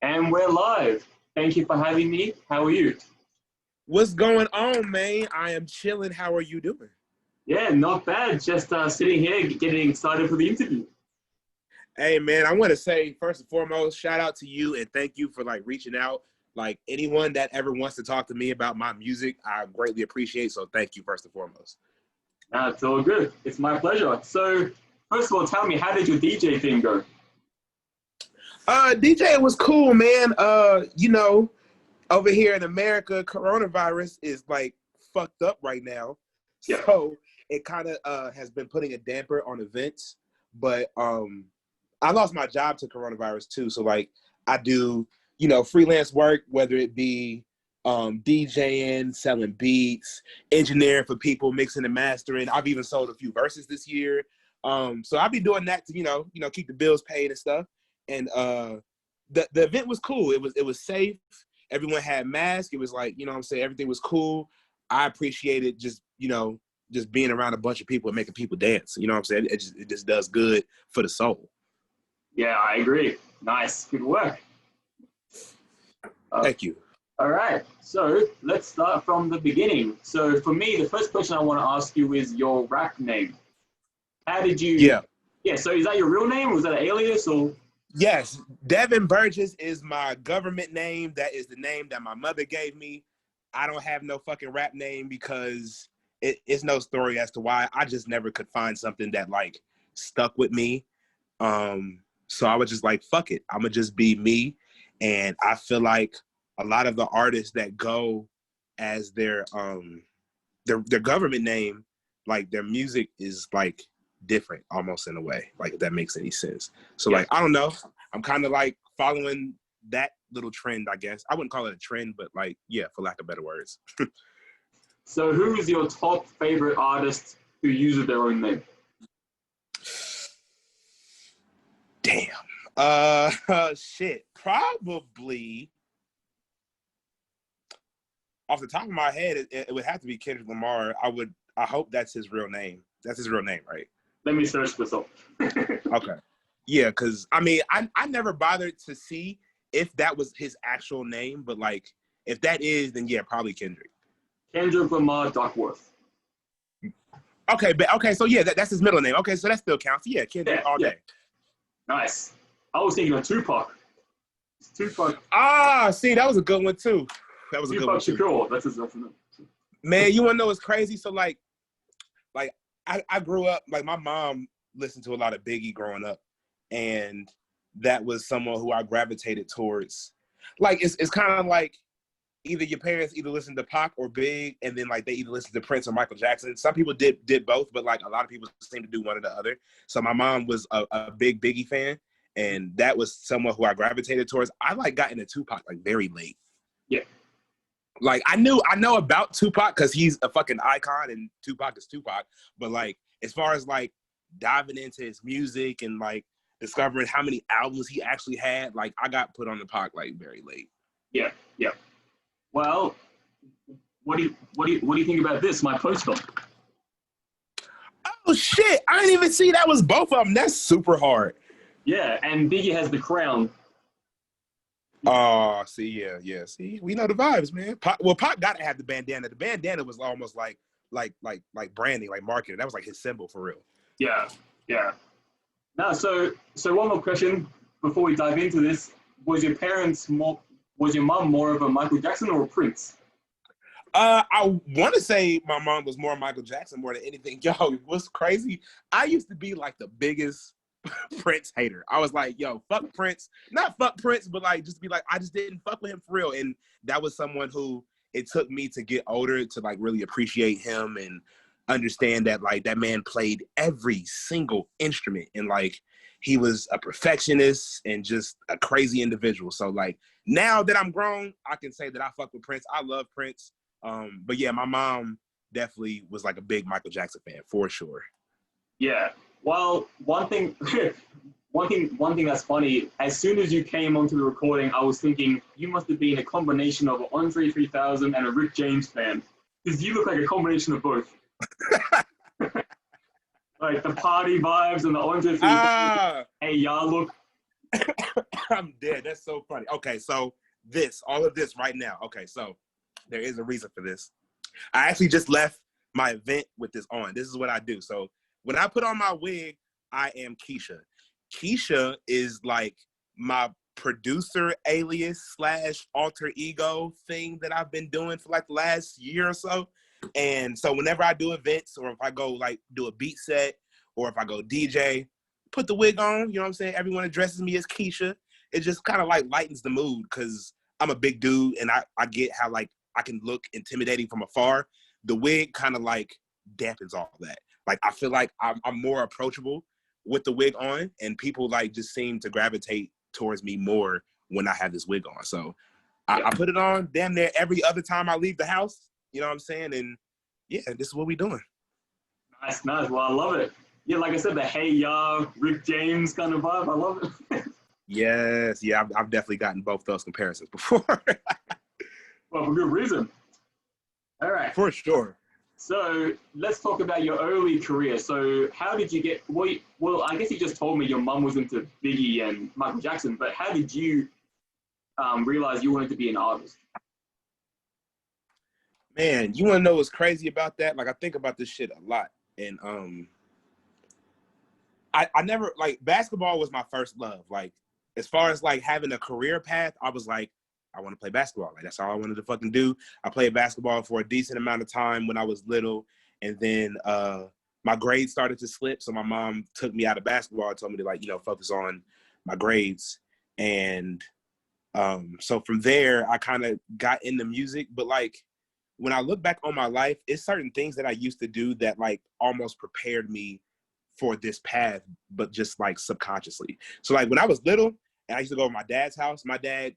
And we're live. Thank you for having me. How are you? What's going on, man? I am chilling. How are you doing? Yeah, not bad. Just sitting here getting excited for the interview. Hey, man, I want to say, first and foremost, shout out to you and thank you for, reaching out. Anyone that ever wants to talk to me about my music, I greatly appreciate. So thank you, first and foremost. It's all good. It's my pleasure. So, first of all, tell me, how did your DJ thing go? DJ was cool, man. Over here in America, coronavirus is, fucked up right now. Yeah. So it kind of has been putting a damper on events. But I lost my job to coronavirus, too. So, I do freelance work, whether it be DJing, selling beats, engineering for people, mixing and mastering. I've even sold a few verses this year. So I'll be doing that to, keep the bills paid and stuff. And the event was cool. It was safe. Everyone had masks. It was everything was cool. I appreciated just being around a bunch of people and making people dance. You know what I'm saying? It just does good for the soul. Yeah, I agree. Nice. Good work. Thank you. All right. So let's start from the beginning. So for me, the first question I want to ask you is your rap name. How did you... Yeah, so is that your real name or was that an alias or... Yes, Devin Burgess is my government name. That is the name that my mother gave me. I don't have no fucking rap name because it's no story as to why. I just never could find something that stuck with me. So I was just fuck it. I'm gonna just be me. And I feel like a lot of the artists that go as their government name, their music is different almost in a way, if that makes any sense. So I don't know, I'm kind of following that little trend, I guess. I wouldn't call it a trend, but for lack of better words. So who is your top favorite artist who uses their own name? Damn. Shit. Probably off the top of my head, it would have to be Kendrick Lamar. I hope that's his real name. That's his real name, right? Let me search this up. Okay. Yeah, because, I never bothered to see if that was his actual name, but, if that is, then, yeah, probably Kendrick. Kendrick Lamar Duckworth. Okay, so, yeah, that's his middle name. Okay, so that still counts. Yeah, Kendrick all day. Nice. I was thinking of Tupac. Tupac. See, that was a good one, too. That was a good one, too. Shakur. That's his name. Man, you want to know what's crazy? So, I grew up, my mom listened to a lot of Biggie growing up, and that was someone who I gravitated towards. It's kind of either your parents either listened to Pac or Big, and then they either listened to Prince or Michael Jackson. Some people did both, but a lot of people seem to do one or the other. So my mom was a big Biggie fan, and that was someone who I gravitated towards. I got into Tupac very late. Yeah. I know about Tupac because he's a fucking icon and Tupac is Tupac. But as far as diving into his music and discovering how many albums he actually had, I got put on the Pac very late. Yeah. Well, what do you think about this? My poster. Oh shit! I didn't even see that was both of them. That's super hard. Yeah, and Biggie has the crown. Oh, see, yeah. See, we know the vibes, man. Pac gotta have the bandana. The bandana was almost like branding, marketing. That was his symbol for real. Yeah. Now, so one more question before we dive into this: was your mom more of a Michael Jackson or a Prince? I want to say my mom was more Michael Jackson more than anything. Yo, what's crazy? I used to be the biggest Prince hater. I was yo, fuck Prince. Not fuck Prince, but just be I just didn't fuck with him for real. And that was someone who it took me to get older to really appreciate him and understand that that man played every single instrument and he was a perfectionist and just a crazy individual. So now that I'm grown, I can say that I fuck with Prince. I love Prince. But yeah, my mom definitely was a big Michael Jackson fan for sure. Yeah. Well, one thing that's funny, as soon as you came onto the recording, I was thinking you must have been a combination of an Andre 3000 and a Rick James fan. Because you look like a combination of both. The party vibes and the Andre 3000. Hey, y'all look. I'm dead. That's so funny. Okay, so all of this right now. Okay, so there is a reason for this. I actually just left my event with this on. This is what I do. So when I put on my wig, I am Keisha. Keisha is like my producer alias / alter ego thing that I've been doing for like the last year or so. And so whenever I do events, or if I go like do a beat set, or if I go DJ, put the wig on, you know what I'm saying? Everyone addresses me as Keisha. It just kind of like lightens the mood because I'm a big dude and I get how like I can look intimidating from afar. The wig kind of like dampens all that. Like I feel like I'm more approachable with the wig on, and people like just seem to gravitate towards me more when I have this wig on. So I put it on damn near every other time I leave the house. You know what I'm saying? And yeah, this is what we doing. Nice. Well, I love it. Yeah, like I said, the Hey Ya, Rick James kind of vibe. I love it. Yes. Yeah, I've definitely gotten both those comparisons before. Well, for good reason. All right. For sure. So let's talk about your early career. So how did you get, well, I guess you just told me your mum was into Biggie and Michael Jackson, but how did you realize you wanted to be an artist? Man, you want to know what's crazy about that? Like, I think about this shit a lot. And I never, like, basketball was my first love. Like, as far as, like, having a career path, I was like, I want to play basketball. Like, that's all I wanted to fucking do. I played basketball for a decent amount of time when I was little. And then my grades started to slip. So my mom took me out of basketball and told me to, like, you know, focus on my grades. And so from there, I kind of got into music. But, like, when I look back on my life, it's certain things that I used to do that, like, almost prepared me for this path, but just, like, subconsciously. So, like, when I was little and I used to go to my dad's house, my dad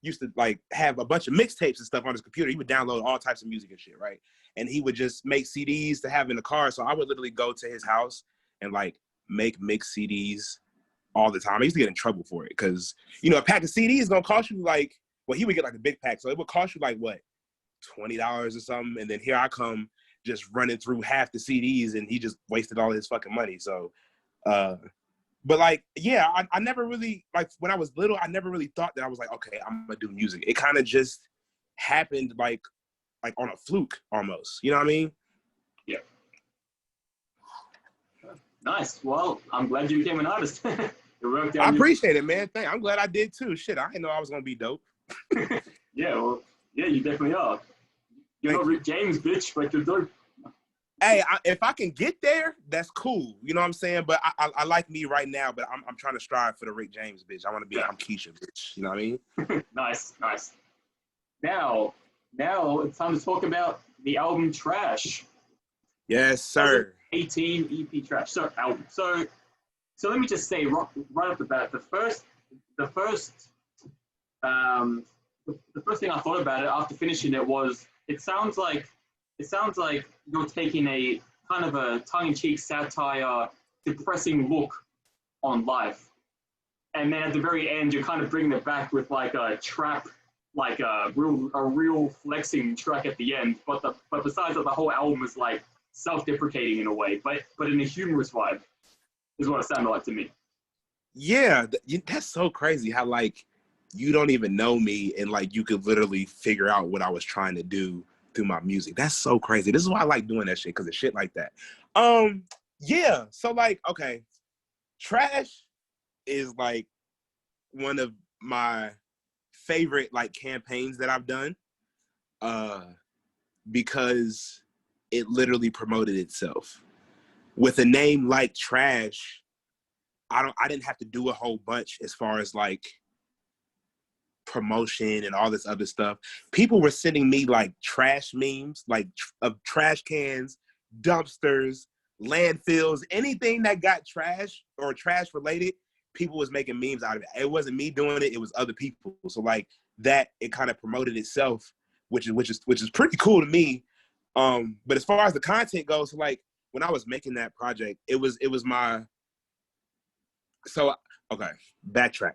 used to like have a bunch of mixtapes and stuff on his computer. He would download all types of music and shit, right? And he would just make CDs to have in the car. So I would literally go to his house and like make mix CDs all the time. I used to get in trouble for it because, you know, a pack of CDs is gonna cost you like, well, he would get like a big pack, so it would cost you like what, $20 or something. And then here I come just running through half the CDs, and he just wasted all his fucking money. So but like, yeah, I never really, like when I was little, I never really thought that I was like, okay, I'm gonna do music. It kind of just happened like on a fluke almost. You know what I mean? Yeah. Nice. Well, I'm glad you became an artist. It worked out. I appreciate it, man. I'm glad I did too. Shit, I didn't know I was gonna be dope. Yeah, well, yeah, you definitely are. You're not Rick James, bitch, but you're dope. Hey, if I can get there, that's cool. You know what I'm saying? But I like me right now, but I'm trying to strive for the Rick James, bitch. I want to be, I'm Keisha, bitch. You know what I mean? Nice. Now it's time to talk about the album Trash. Yes, sir. 18 EP Trash. So album. So let me just say right off the bat, the first thing I thought about it after finishing it was it sounds like you're taking a kind of a tongue-in-cheek satire, depressing look on life. And then at the very end, you're kind of bringing it back with like a trap, like a real flexing track at the end. But besides that, the whole album is like self-deprecating in a way, but in a humorous vibe is what it sounded like to me. Yeah, that's so crazy how like you don't even know me and like you could literally figure out what I was trying to do through my music. That's so crazy. This is why I like doing that shit, because it's shit like that. Yeah, so like, okay, Trash is like one of my favorite like campaigns that I've done because it literally promoted itself. With a name like Trash, I didn't have to do a whole bunch as far as like promotion and all this other stuff. People were sending me like trash memes, like of trash cans, dumpsters, landfills, anything that got trash or trash related. People was making memes out of it. It wasn't me doing it; it was other people. So like that, it kind of promoted itself, which is pretty cool to me. But as far as the content goes, so like when I was making that project, it was my. So okay, backtrack.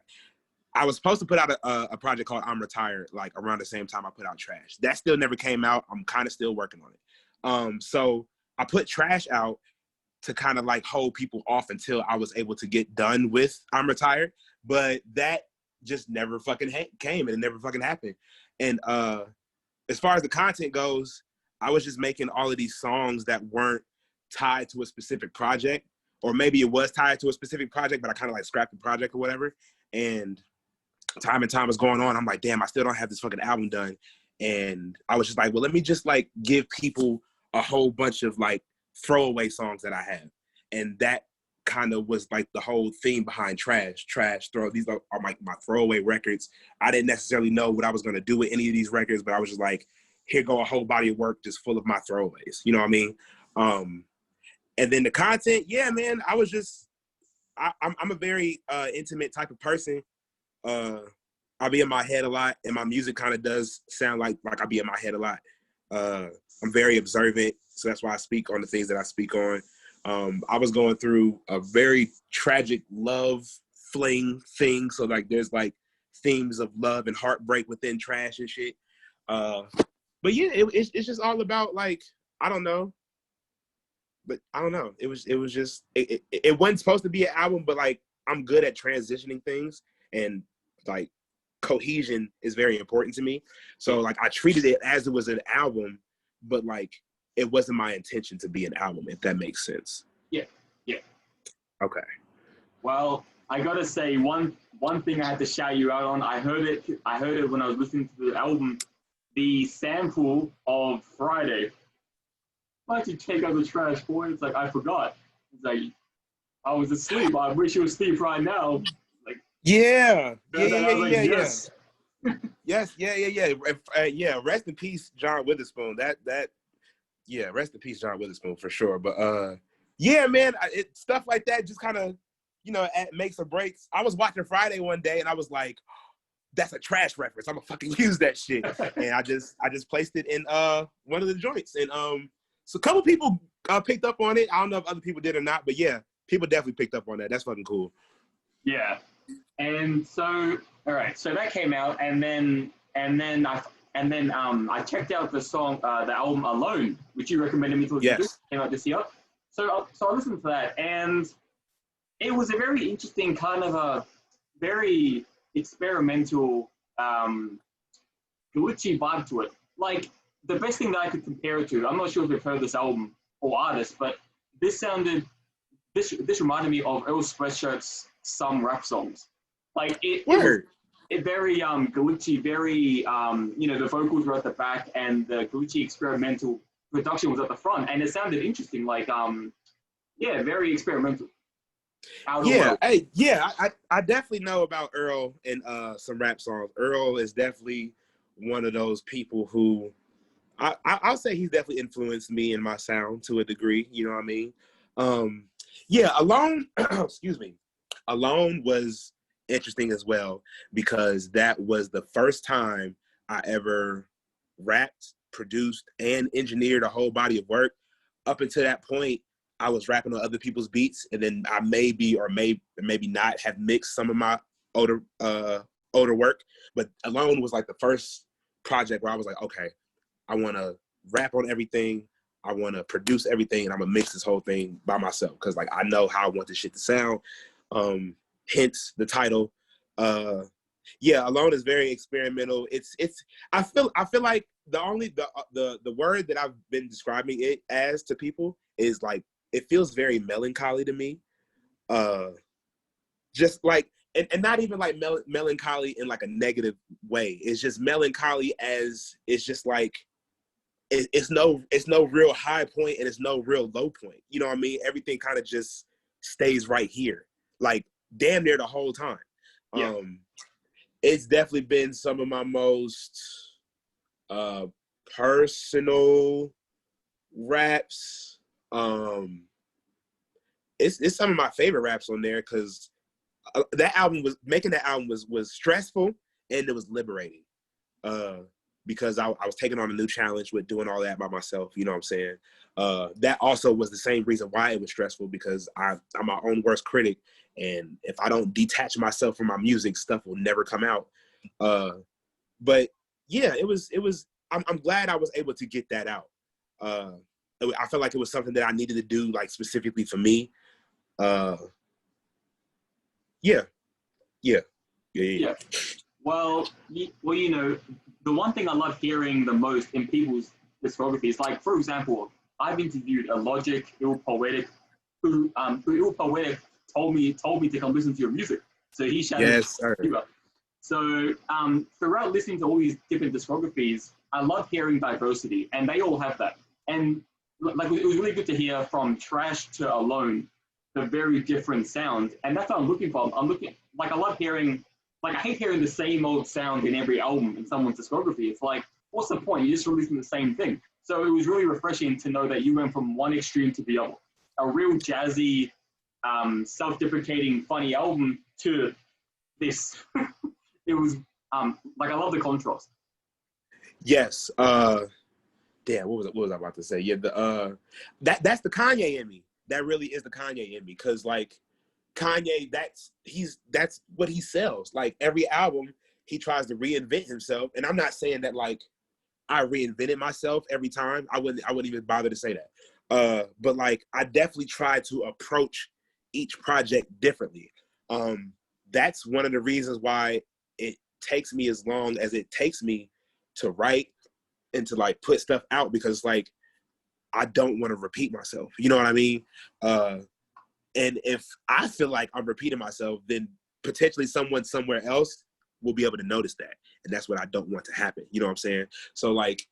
I was supposed to put out a project called I'm Retired, like around the same time I put out Trash. That still never came out. I'm kind of still working on it. So I put Trash out, to kind of like hold people off until I was able to get done with I'm Retired. But that just never fucking came, and it never fucking happened. And as far as the content goes, I was just making all of these songs that weren't tied to a specific project, or maybe it was tied to a specific project, but I kind of like scrapped the project or whatever. And time was going on. I'm like, damn, I still don't have this fucking album done. And I was just like, well, let me just like give people a whole bunch of like throwaway songs that I have. And that kind of was like the whole theme behind Trash, Throw. These are my throwaway records. I didn't necessarily know what I was going to do with any of these records, but I was just like, here go a whole body of work just full of my throwaways. You know what I mean? And then the content, yeah, man, I was just, I'm a very intimate type of person. I'll be in my head a lot, and my music kind of does sound like I be in my head a lot. I'm very observant, so that's why I speak on the things that I speak on. I was going through a very tragic love fling thing, so like there's like themes of love and heartbreak within Trash and shit. But yeah, it's just all about like, I don't know. But I don't know. It was just it wasn't supposed to be an album, but like I'm good at transitioning things, and like cohesion is very important to me. So like I treated it as it was an album, but like it wasn't my intention to be an album, if that makes sense. Yeah. Okay. Well, I gotta say one thing I had to shout you out on. I heard it when I was listening to the album. The sample of Friday. Why don't you take out the trash, boy? It's like, I forgot. It's like, I was asleep. I wish you were asleep right now. Like, yeah. Yes. Yes, yeah. Rest in peace, John Witherspoon. Yeah, rest in peace, John Witherspoon, for sure. But yeah, man, stuff like that just kind of, makes or breaks. I was watching Friday one day, and I was like, that's a Trash reference. I'm gonna fucking use that shit. And I just placed it in one of the joints, and so a couple people picked up on it. I don't know if other people did or not, but yeah, people definitely picked up on that. That's fucking cool. Yeah. And so, all right, so that came out, and then I checked out the song, the album Alone, which you recommended me to listen to. Came out this year. So I listened to that, and it was a very interesting kind of a very experimental, glitchy vibe to it. Like, the best thing that I could compare it to, I'm not sure if you've heard this album or artist, but this reminded me of Earl Sweatshirt's some rap songs. Like it very glitchy, very the vocals were at the back and the glitchy experimental production was at the front, and it sounded interesting. Like very experimental. I definitely know about Earl and some rap songs. Earl is definitely one of those people who I'll say he's definitely influenced me in my sound to a degree. You know what I mean? Alone, excuse me. Alone was interesting as well, because that was the first time I ever rapped, produced, and engineered a whole body of work. Up until that point, I was rapping on other people's beats, and then I maybe not have mixed some of my older work. But Alone was like the first project where I was like, okay, I want to rap on everything, I want to produce everything, and I'm gonna mix this whole thing by myself, because like I know how I want this shit to sound. Hence the title. Alone is very experimental. I feel like the word that I've been describing it as to people is like, it feels very melancholy to me. Just like, and not even like melancholy in like a negative way. It's just melancholy as it's just like, it's no real high point and it's no real low point. You know what I mean? Everything kind of just stays right here, like damn near the whole time. Yeah. It's definitely been some of my most personal raps. It's some of my favorite raps on there, because making that album was stressful, and it was liberating. Because I was taking on a new challenge with doing all that by myself, you know what I'm saying? That also was the same reason why it was stressful, because I'm my own worst critic, and if I don't detach myself from my music, stuff will never come out. But yeah, it was. I'm glad I was able to get that out. I felt like it was something that I needed to do, like specifically for me. Yeah. Well, you know, the one thing I love hearing the most in people's discography is like, for example, I've interviewed a Logic, Ill Poetic, who Ill Poetic told me to come listen to your music. So he shouted you up. So throughout listening to all these different discographies, I love hearing diversity, and they all have that. And like it was really good to hear from Trash to Alone, the very different sound, and that's what I'm looking for. I'm looking like I love hearing. Like, I hate hearing the same old sound in every album in someone's discography. It's like, what's the point? You're just releasing the same thing. So it was really refreshing to know that you went from one extreme to the other. A real jazzy, self-deprecating, funny album to this. It was, like, I love the contrast. Yes. Damn, what was I about to say? Yeah, that's the Kanye in me. That really is the Kanye in me. Because, like, Kanye, that's what he sells. Like, every album he tries to reinvent himself, and I'm not saying that like I reinvented myself every time. I wouldn't even bother to say that. But like, I definitely try to approach each project differently. That's one of the reasons why it takes me as long as it takes me to write and to like put stuff out, because like I don't want to repeat myself. You know what I mean? And if I feel like I'm repeating myself, then potentially someone somewhere else will be able to notice that. And that's what I don't want to happen. You know what I'm saying? So like,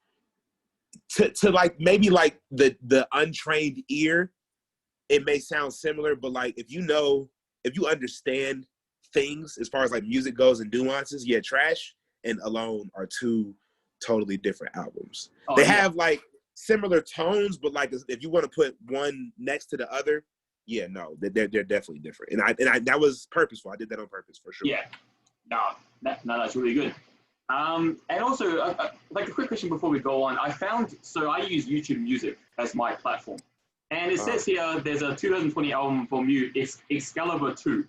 to like, maybe like the untrained ear, it may sound similar, but like, if you understand things as far as like music goes and nuances, yeah, Trash and Alone are two totally different albums. They have like similar tones, but like, if you want to put one next to the other, yeah, no, they're definitely different, and I that was purposeful. I did that on purpose for sure. Yeah, that's really good. And also, like a quick question before we go on, I use YouTube Music as my platform, and it says here there's a 2020 album from you. It's Excalibur 2.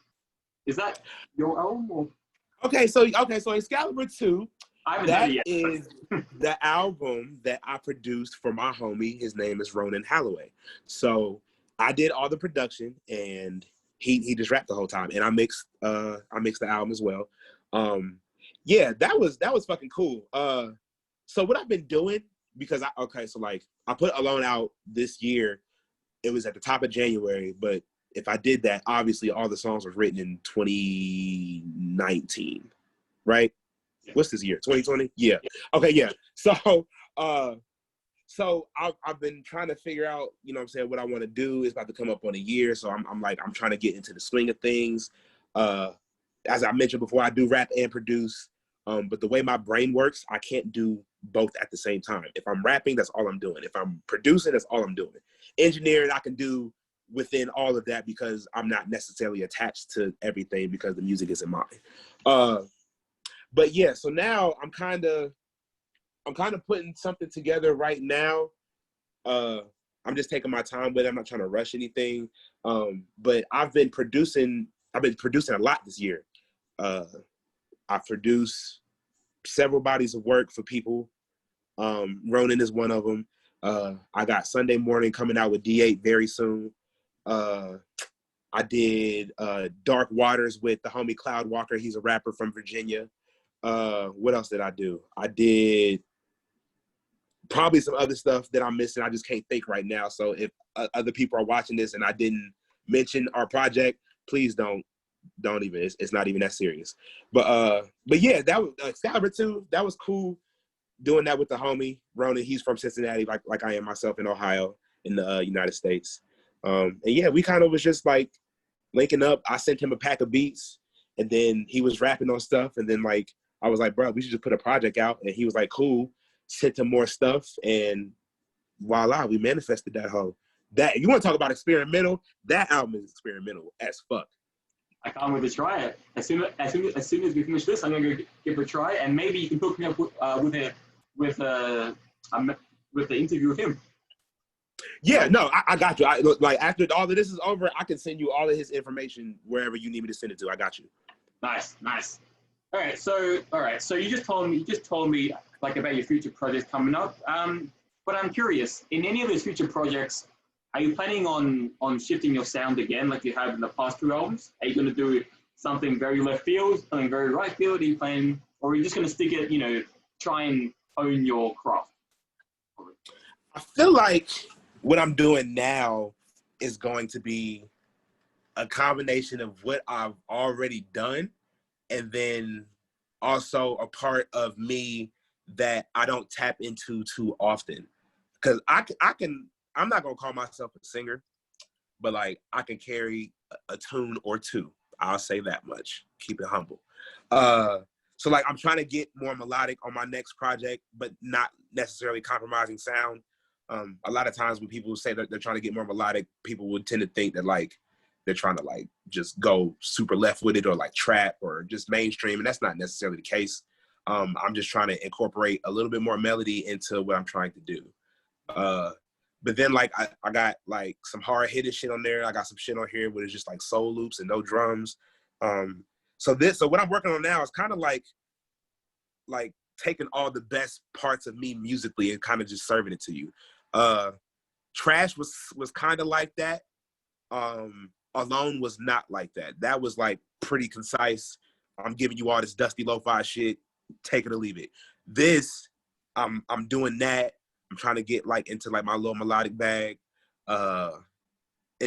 Is that your album? Or? Okay, so Excalibur 2. That is the album that I produced for my homie. His name is Ronan Holloway. So I did all the production, and he just rapped the whole time, and I mixed the album as well. Yeah, that was fucking cool. So what I've been doing, because I put Alone out this year. It was at the top of January, but if I did that, obviously all the songs were written in 2019, right? What's this year? 2020? Yeah. Okay, yeah. So I've been trying to figure out, you know what I'm saying, what I want to do. It's about to come up on a year, so I'm trying to get into the swing of things. As I mentioned before, I do rap and produce, but the way my brain works, I can't do both at the same time. If I'm rapping, that's all I'm doing. If I'm producing, that's all I'm doing. Engineering, I can do within all of that because I'm not necessarily attached to everything because the music isn't mine. But yeah, so now I'm kind of putting something together right now. I'm just taking my time with it. I'm not trying to rush anything. But I've been producing a lot this year. I've produced several bodies of work for people. Ronan is one of them. I got Sunday Morning coming out with D8 very soon. I did Dark Waters with the homie Cloud Walker. He's a rapper from Virginia. What else did I do? I did probably some other stuff that I'm missing. I just can't think right now. So if other people are watching this and I didn't mention our project, please don't even. It's not even that serious. But yeah, that was Excalibur 2. That was cool doing that with the homie Ronan. He's from Cincinnati, like I am myself, in Ohio, in the United States. And yeah, we kind of was just like linking up. I sent him a pack of beats, and then he was rapping on stuff, and then like I was like, bro, we should just put a project out. And he was like, cool. Sent him more stuff, and voila, we manifested that whole. That, you want to talk about experimental? That album is experimental as fuck. I can't wait to try it. As soon as we finish this, I'm gonna go give it a try, and maybe you can hook me up with the interview with him. Yeah, no, I got you. Like after all of this is over, I can send you all of his information wherever you need me to send it to. I got you. Nice. All right, so you just told me like about your future projects coming up. But I'm curious, in any of those future projects, are you planning on shifting your sound again, like you have in the past two albums? Are you going to do something very left field, something very right field? Are you planning, or are you just going to stick it, try and own your craft? I feel like what I'm doing now is going to be a combination of what I've already done, and then also a part of me that I don't tap into too often. Because I'm not gonna call myself a singer, but like I can carry a tune or two. I'll say that much. Keep it humble. So like I'm trying to get more melodic on my next project, but not necessarily compromising sound. A lot of times when people say that they're trying to get more melodic, people would tend to think that like they're trying to like just go super left with it or like trap or just mainstream, and that's not necessarily the case. I'm just trying to incorporate a little bit more melody into what I'm trying to do. But then like I got like some hard hitting shit on there. I got some shit on here where it's just like soul loops and no drums. So what I'm working on now is kind of like taking all the best parts of me musically and kind of just serving it to you. Trash was kind of like that. Alone was not like that. That was like pretty concise. I'm giving you all this dusty lo-fi shit, take it or leave it. This, I'm doing that. I'm trying to get like into like my little melodic bag, and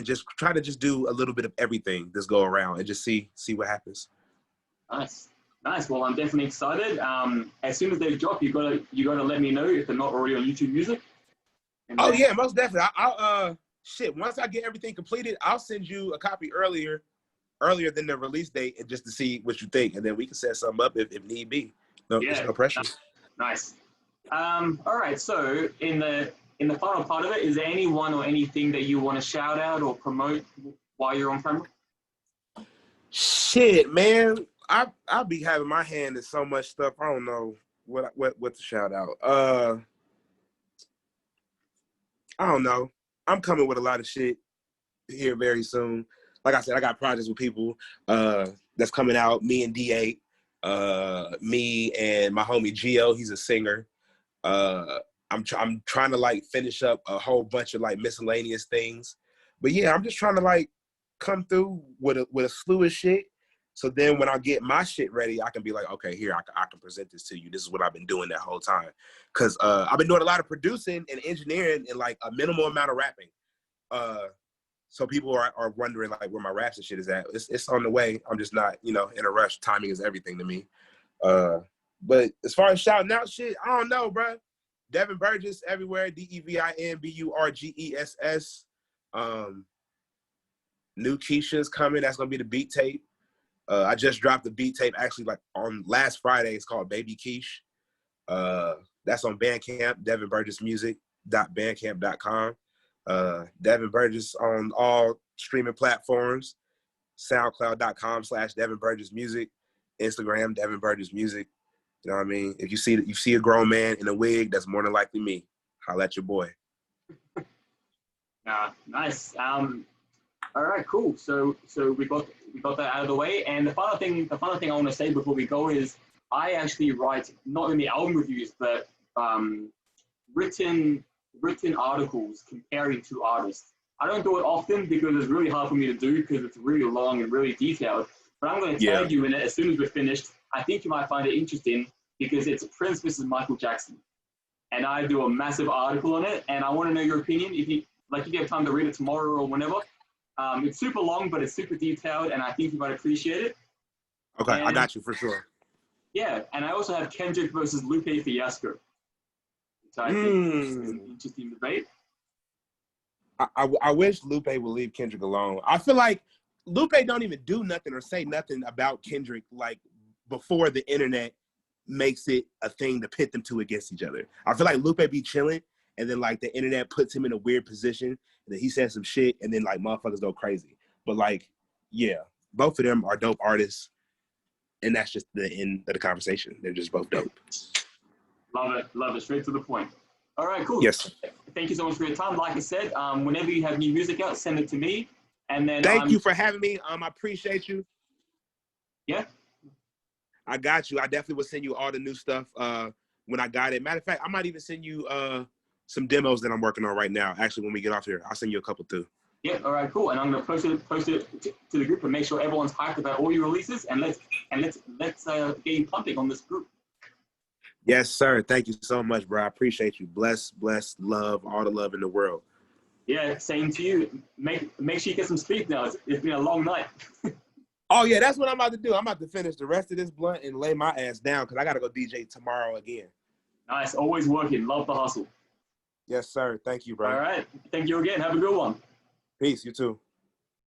just try to just do a little bit of everything this go around and just see what happens. Nice. Well, I'm definitely excited. As soon as they drop, you gotta let me know if they're not already on YouTube Music. Oh yeah, most definitely. I'll once I get everything completed, I'll send you a copy earlier than the release date, and just to see what you think, and then we can set something up if need be. There's no pressure. Nice. All right. So in the final part of it, is there anyone or anything that you want to shout out or promote while you're on camera? Shit, man. I'll be having my hand in so much stuff. I don't know what to shout out. I don't know. I'm coming with a lot of shit here very soon. Like I said, I got projects with people that's coming out. Me and D8, me and my homie Gio. He's a singer. I'm trying to like finish up a whole bunch of like miscellaneous things. But yeah, I'm just trying to like come through with a slew of shit. So then when I get my shit ready, I can be like, okay, here, I can present this to you. This is what I've been doing that whole time. Because I've been doing a lot of producing and engineering and like a minimal amount of rapping. So people are wondering like where my raps and shit is at. It's on the way. I'm just not, in a rush. Timing is everything to me. But as far as shouting out shit, I don't know, bro. Devin Burgess everywhere. DevinBurgess. New Keisha's coming. That's gonna be the beat tape. I just dropped the beat tape actually like on last Friday. It's called Baby Keish. That's on Bandcamp, devinburgessmusic.bandcamp.com. Devin Burgess on all streaming platforms, soundcloud.com/Devin Burgess Music, Instagram, Devin Burgess Music. You know what I mean? If you see a grown man in a wig, that's more than likely me. Holla at your boy. Nice. All right, cool. So we got that out of the way. And the final thing I want to say before we go is I actually write not only album reviews but written articles comparing two artists. I don't do it often because it's really hard for me to do because it's really long and really detailed. But I'm going to tag you in it as soon as we're finished. I think you might find it interesting because it's Prince versus Michael Jackson, and I do a massive article on it. And I want to know your opinion. If you have time to read it tomorrow or whenever. It's super long, but it's super detailed, and I think you might appreciate it. Okay, I got you for sure. Yeah, and I also have Kendrick versus Lupe Fiasco, which I think is an interesting debate. I wish Lupe would leave Kendrick alone. I feel like Lupe don't even do nothing or say nothing about Kendrick like before the internet makes it a thing to pit them two against each other. I feel like Lupe be chilling, and then like the internet puts him in a weird position, and then he says some shit, and then like motherfuckers go crazy. But like, yeah, both of them are dope artists, and that's just the end of the conversation. They're just both dope. Love it. Straight to the point. All right, cool. Yes. Thank you so much for your time. Like I said, whenever you have new music out, send it to me. And then thank you for having me. I appreciate you. Yeah. I got you. I definitely will send you all the new stuff when I got it. Matter of fact, I might even send you some demos that I'm working on right now. Actually, when we get off here, I'll send you a couple too. Yeah, all right, cool. And I'm gonna post it to the group and make sure everyone's hyped about all your releases. And let's get you pumping on this group. Yes, sir. Thank you so much, bro. I appreciate you. Bless, love, all the love in the world. Yeah, same to you. Make sure you get some sleep now. It's been a long night. Oh yeah, that's what I'm about to do. I'm about to finish the rest of this blunt and lay my ass down because I gotta go DJ tomorrow again. Nice, always working. Love the hustle. Yes, sir. Thank you, bro. All right, thank you again. Have a good one. Peace. You too.